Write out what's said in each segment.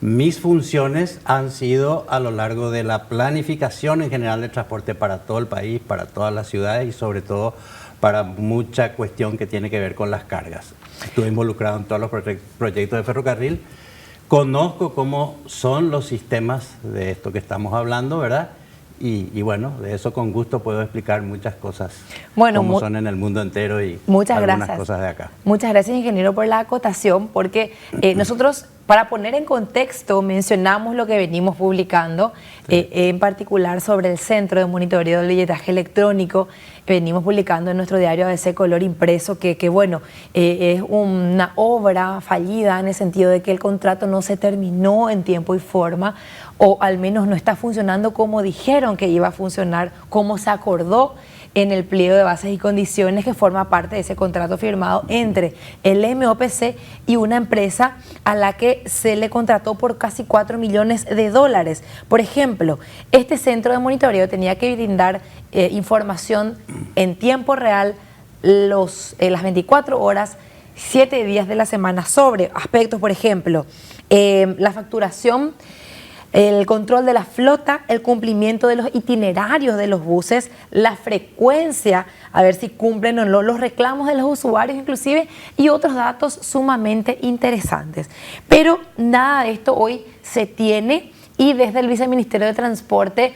Mis funciones han sido a lo largo de la planificación en general del transporte para todo el país, para todas las ciudades y sobre todo para mucha cuestión que tiene que ver con las cargas. Estuve involucrado en todos los proyectos de ferrocarril. Conozco cómo son los sistemas de esto que estamos hablando, ¿verdad? Y bueno, de eso con gusto puedo explicar muchas cosas, cómo son en el mundo entero y algunas cosas de acá. Muchas gracias, ingeniero, por la acotación, porque nosotros, para poner en contexto, mencionamos lo que venimos publicando, en particular sobre el Centro de Monitoreo del Billetaje Electrónico. Venimos publicando en nuestro diario ABC Color Impreso que bueno, es una obra fallida en el sentido de que el contrato no se terminó en tiempo y forma, o al menos no está funcionando como dijeron que iba a funcionar, como se acordó en el pliego de bases y condiciones que forma parte de ese contrato firmado entre el MOPC y una empresa a la que se le contrató por casi $4 millones. Por ejemplo, este centro de monitoreo tenía que brindar información en tiempo real las 24 horas, 7 días de la semana sobre aspectos, por ejemplo, la facturación, el control de la flota, el cumplimiento de los itinerarios de los buses, la frecuencia, a ver si cumplen o no, los reclamos de los usuarios inclusive, y otros datos sumamente interesantes. Pero nada de esto hoy se tiene, y desde el Viceministerio de Transporte,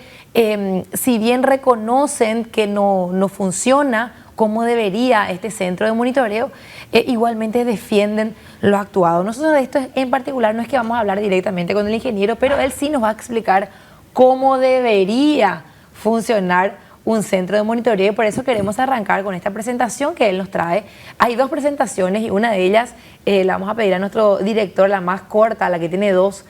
si bien reconocen que no funciona como debería este centro de monitoreo, igualmente defienden lo actuado. Nosotros de esto en particular no es que vamos a hablar directamente con el ingeniero, pero él sí nos va a explicar cómo debería funcionar un centro de monitoreo, y por eso queremos arrancar con esta presentación que él nos trae. Hay dos presentaciones y una de ellas la vamos a pedir a nuestro director, la más corta, la que tiene dos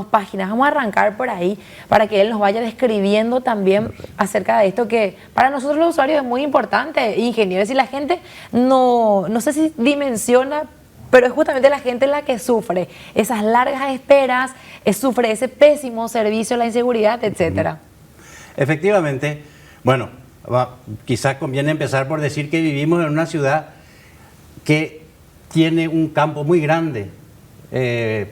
páginas. Vamos a arrancar por ahí para que él nos vaya describiendo también acerca de esto que para nosotros los usuarios es muy importante, ingeniero. Si la gente no sé si dimensiona, pero es justamente la gente la que sufre esas largas esperas, sufre ese pésimo servicio, la inseguridad, etcétera. Efectivamente. Bueno, quizás conviene empezar por decir que vivimos en una ciudad que tiene un campo muy grande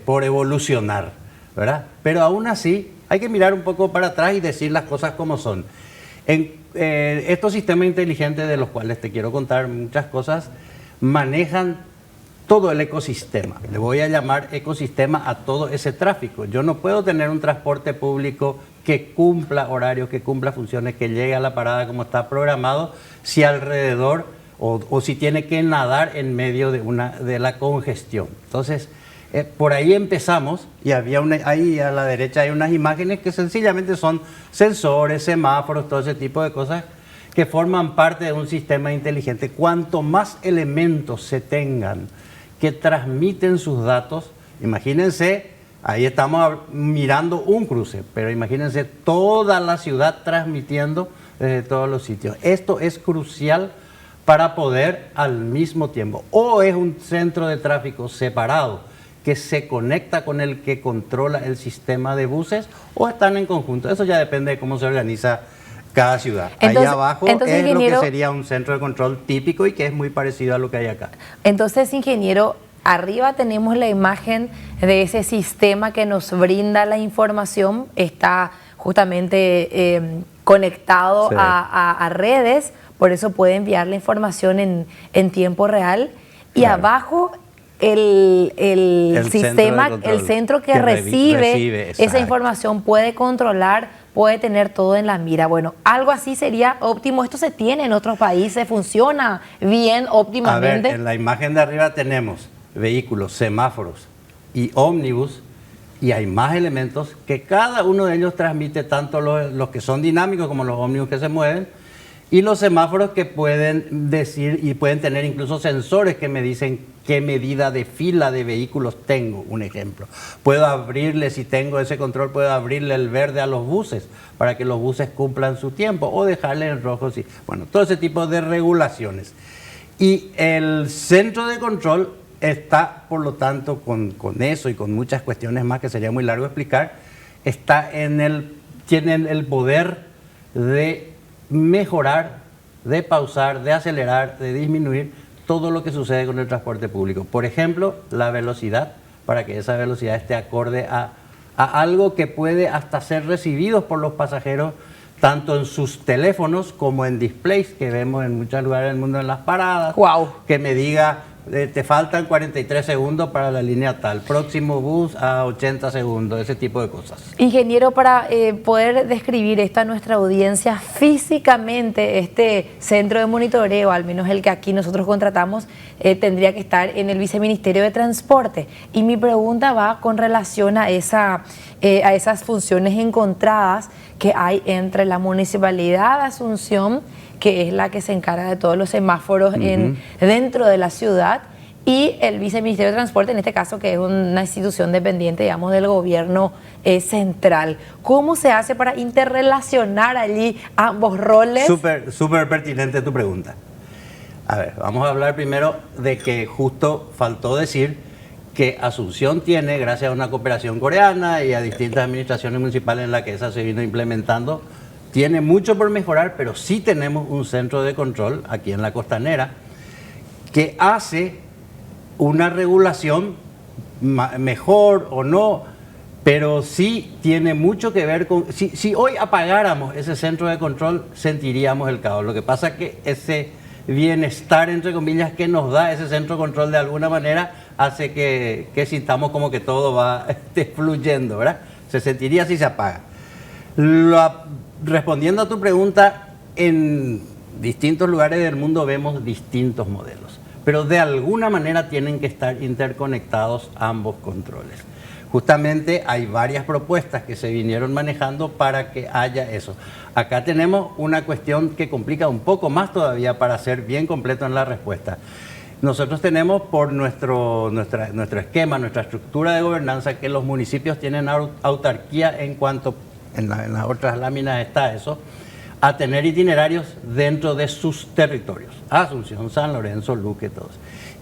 por evolucionar, ¿verdad? Pero aún así hay que mirar un poco para atrás y decir las cosas como son. Estos sistemas inteligentes, de los cuales te quiero contar muchas cosas, manejan todo el ecosistema. Le voy a llamar ecosistema a todo ese tráfico. Yo no puedo tener un transporte público que cumpla horarios, que cumpla funciones, que llegue a la parada como está programado, si alrededor o si tiene que nadar en medio de la congestión. Entonces, por ahí empezamos, y había ahí a la derecha hay unas imágenes que sencillamente son sensores, semáforos, todo ese tipo de cosas que forman parte de un sistema inteligente. Cuanto más elementos se tengan que transmiten sus datos, imagínense, ahí estamos mirando un cruce, pero imagínense toda la ciudad transmitiendo desde todos los sitios. Esto es crucial para poder al mismo tiempo, o es un centro de tráfico separado que se conecta con el que controla el sistema de buses, o están en conjunto. Eso ya depende de cómo se organiza cada ciudad. Allá abajo es lo que sería un centro de control típico y que es muy parecido a lo que hay acá. Entonces, ingeniero, arriba tenemos la imagen de ese sistema que nos brinda la información, está justamente conectado a redes, por eso puede enviar la información en tiempo real. Y claro, abajo el sistema, el centro que recibe esa información puede controlar, puede tener todo en la mira. Bueno, algo así sería óptimo. Esto se tiene en otros países, funciona bien, óptimamente. A ver, en la imagen de arriba tenemos vehículos, semáforos y ómnibus, y hay más elementos que cada uno de ellos transmite, tanto los que son dinámicos como los ómnibus que se mueven, y los semáforos que pueden decir y pueden tener incluso sensores que me dicen qué medida de fila de vehículos tengo, un ejemplo. Puedo abrirle, si tengo ese control, puedo abrirle el verde a los buses para que los buses cumplan su tiempo, o dejarle en rojo, sí. Bueno, todo ese tipo de regulaciones. Y el centro de control está, por lo tanto, con eso y con muchas cuestiones más que sería muy largo explicar, tiene el poder de mejorar, de pausar, de acelerar, de disminuir todo lo que sucede con el transporte público. Por ejemplo, la velocidad, para que esa velocidad esté acorde a a algo que puede hasta ser recibido por los pasajeros tanto en sus teléfonos como en displays que vemos en muchos lugares del mundo en las paradas. Wow. Que me diga, te faltan 43 segundos para la línea tal, próximo bus a 80 segundos, ese tipo de cosas. Ingeniero, para poder describir esto a nuestra audiencia, físicamente este centro de monitoreo, al menos el que aquí nosotros contratamos, tendría que estar en el Viceministerio de Transporte. Y mi pregunta va con relación a esas funciones encontradas que hay entre la Municipalidad de Asunción, que es la que se encarga de todos los semáforos dentro de la ciudad, y el Viceministerio de Transporte, en este caso, que es una institución dependiente, digamos, del gobierno central. ¿Cómo se hace para interrelacionar allí ambos roles? Súper pertinente tu pregunta. A ver, vamos a hablar primero de que justo faltó decir que Asunción tiene, gracias a una cooperación coreana y a distintas administraciones municipales en las que esa se vino implementando, tiene mucho por mejorar, pero sí tenemos un centro de control aquí en la Costanera que hace una regulación mejor o no, pero sí tiene mucho que ver con... Si hoy apagáramos ese centro de control, sentiríamos el caos. Lo que pasa es que ese bienestar, entre comillas, que nos da ese centro de control de alguna manera, hace que sintamos como que todo va fluyendo, ¿verdad? Se sentiría si se apaga. Respondiendo a tu pregunta, en distintos lugares del mundo vemos distintos modelos, pero de alguna manera tienen que estar interconectados ambos controles. Justamente hay varias propuestas que se vinieron manejando para que haya eso. Acá tenemos una cuestión que complica un poco más todavía para ser bien completo en la respuesta. Nosotros tenemos por nuestro esquema, nuestra estructura de gobernanza, que los municipios tienen autarquía en cuanto, en las otras láminas está eso, a tener itinerarios dentro de sus territorios. Asunción, San Lorenzo, Luque, todos.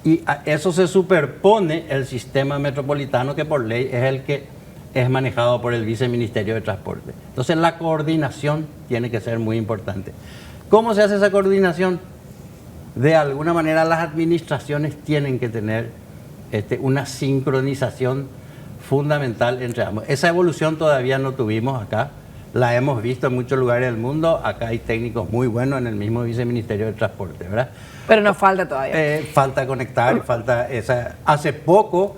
Y a eso se superpone el sistema metropolitano, que por ley es el que es manejado por el Viceministerio de Transporte. Entonces la coordinación tiene que ser muy importante. ¿Cómo se hace esa coordinación? De alguna manera las administraciones tienen que tener una sincronización fundamental entre ambos. Esa evolución todavía no tuvimos acá, la hemos visto en muchos lugares del mundo. Acá hay técnicos muy buenos en el mismo Viceministerio de Transporte, ¿verdad? Pero nos falta todavía. Falta conectar, falta esa... Hace poco,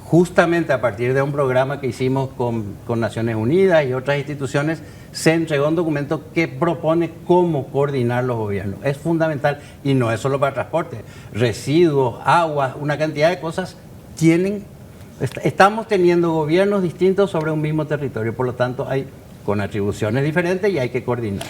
justamente a partir de un programa que hicimos con Naciones Unidas y otras instituciones, se entregó un documento que propone cómo coordinar los gobiernos. Es fundamental, y no es solo para transporte, residuos, aguas, una cantidad de cosas estamos teniendo gobiernos distintos sobre un mismo territorio, por lo tanto hay con atribuciones diferentes y hay que coordinar.